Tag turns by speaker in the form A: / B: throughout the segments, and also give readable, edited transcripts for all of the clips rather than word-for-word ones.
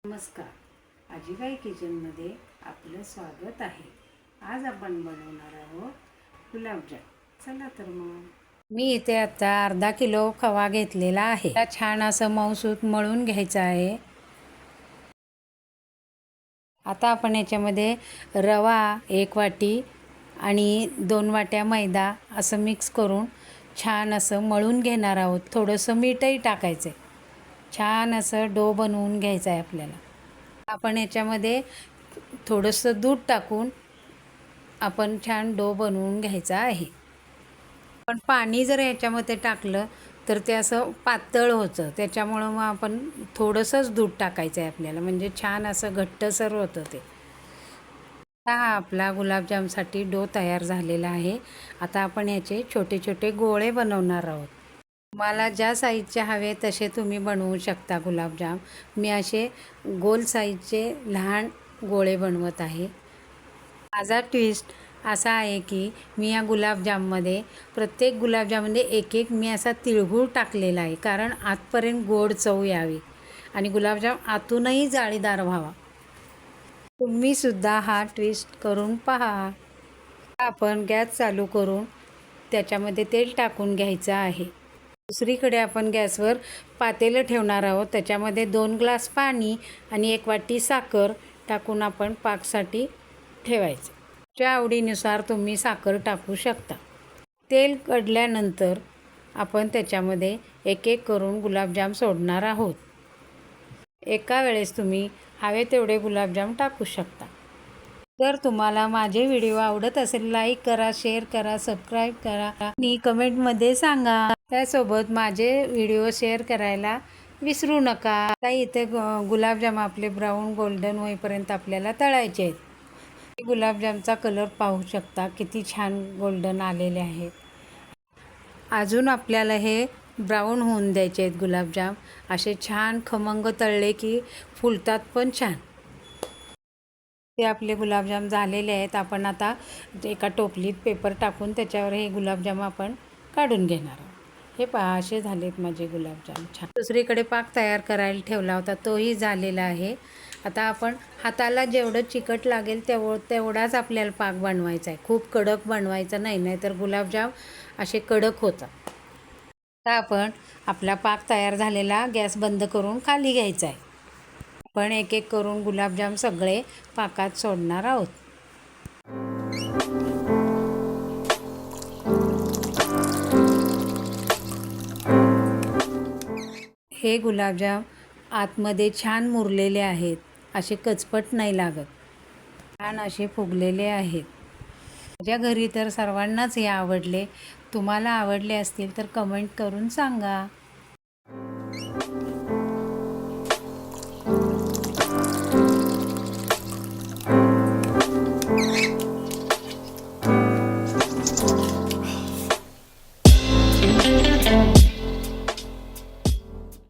A: नमस्कार, आजीबाई किचनमध्ये आपलं स्वागत आहे। आज आपण बनवणार आहोत गुलाबजाम। चला तर मग मी इथे आता अर्धा किलो खवा घेतलेला आहे। त्याला छान असं मऊसूत मळून घ्यायचं आहे। आता आपण याच्यामध्ये रवा 1 वाटी आणि 2 वाट्या मैदा असं मिक्स करून छान असं मळून घेणार आहोत। थोडंसं मीठही टाकायचं आहे। छान असं डो बनवून घ्यायचं आहे आपल्याला। आपण याच्यामध्ये थोडंसं दूध टाकून आपण छान डो बनवून घ्यायचा आहे। पण पाणी जर याच्यामध्ये टाकलं तर ते असं पातळ होतं, त्याच्यामुळं मग आपण थोडंसंच दूध टाकायचं आहे आपल्याला, म्हणजे छान असं घट्टसर होतं ते। आता हा आपला गुलाबजामसाठी डो तयार झालेला आहे। आता आपण याचे छोटे छोटे गोळे बनवणार आहोत। मला ज्या साईजचे हवे तसे तुम्ही बनवू शकता गुलाबजाम। मी असे गोल साईजचे लहान गोळे बनवत आहे। माझा ट्विस्ट असा आहे की मी या गुलाबजाममध्ये प्रत्येक गुलाबजाममध्ये एक मी असा तिळगूळ टाकलेला आहे, कारण आतपर्यंत गोड चव यावी आणि गुलाबजाम आतूनही जाळीदार व्हावा। तुम्ही सुद्धा हा ट्विस्ट करून पहा। आपण गॅस चालू करून त्याच्यामध्ये तेल टाकून घ्यायचं आहे। दुसरीकडे आपण गॅसवर पातेलं ठेवणार आहोत। त्याच्यामध्ये 2 ग्लास पाणी आणि 1 वाटी साखर टाकून आपण पाकसाठी ठेवायचं। तुमच्या आवडीनुसार तुम्ही साखर टाकू शकता। तेल कढल्यानंतर आपण त्याच्यामध्ये एक करून गुलाबजाम सोडणार आहोत। एका वेळेस तुम्ही हवे तेवढे गुलाबजाम टाकू शकता। जर तुम्हाला माझे व्हिडिओ आवडत असेल, लाईक करा, शेअर करा, सबस्क्राईब करा आणि कमेंटमध्ये सांगा। त्यासोबत माझे व्हिडिओ शेअर करायला विसरू नका। आता इथे गुलाबजाम आपले ब्राऊन गोल्डन होईपर्यंत आपल्याला तळायचे आहेत। गुलाबजामचा कलर पाहू शकता, किती छान गोल्डन आलेले आहेत। अजून आपल्याला हे ब्राऊन होऊन द्यायचे आहेत गुलाबजाम। असे छान खमंग तळले की फुलतात पण छान। ते आपले गुलाबजाम झालेले आहेत। आपण आता एका टोपलीत पेपर टाकून त्याच्यावर हे गुलाबजाम आपण काढून घेणार आहोत। हे पहा, असे झालेत माझे गुलाबजाम छान। दुसरीकडे पाक तयार करायला ठेवला होता, तोही झालेला आहे। आता आपण हाताला जेवढं चिकट लागेल तेवढाच आपल्याला पाक बनवायचा आहे। खूप कडक बनवायचा नाही, नाहीतर गुलाबजाम असे कडक होतात। आता आपण आपला पाक तयार झालेला गॅस बंद करून खाली घ्यायचा आहे। आपण एक करून गुलाबजाम सगळे पाकात सोडणार आहोत। हे गुलाबजाम आतमध्ये छान मुरलेले आहेत, असे कचपट नाही लागत, छान असे फुगलेले आहेत। माझ्या घरी तर सर्वांनाच हे आवडले। तुम्हाला आवडले असतील तर कमेंट करून सांगा।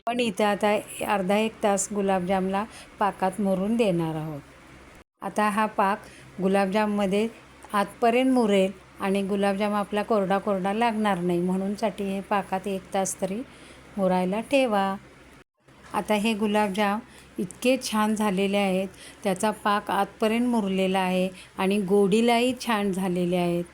A: पण इथं आता अर्धा 1 तास गुलाबजामला पाकात मुरून देणार आहोत। आता हा पाक गुलाबजाममध्ये आतपर्यंत मुरेल आणि गुलाबजाम आपला कोरडा कोरडा लागणार नाही, म्हणूनसाठी हे पाकात 1 तास तरी मुरायला ठेवा। आता हे गुलाबजाम इतके छान झालेले आहेत, त्याचा पाक आतपर्यंत मुरलेला आहे आणि गोडीलाही छान झालेले आहेत।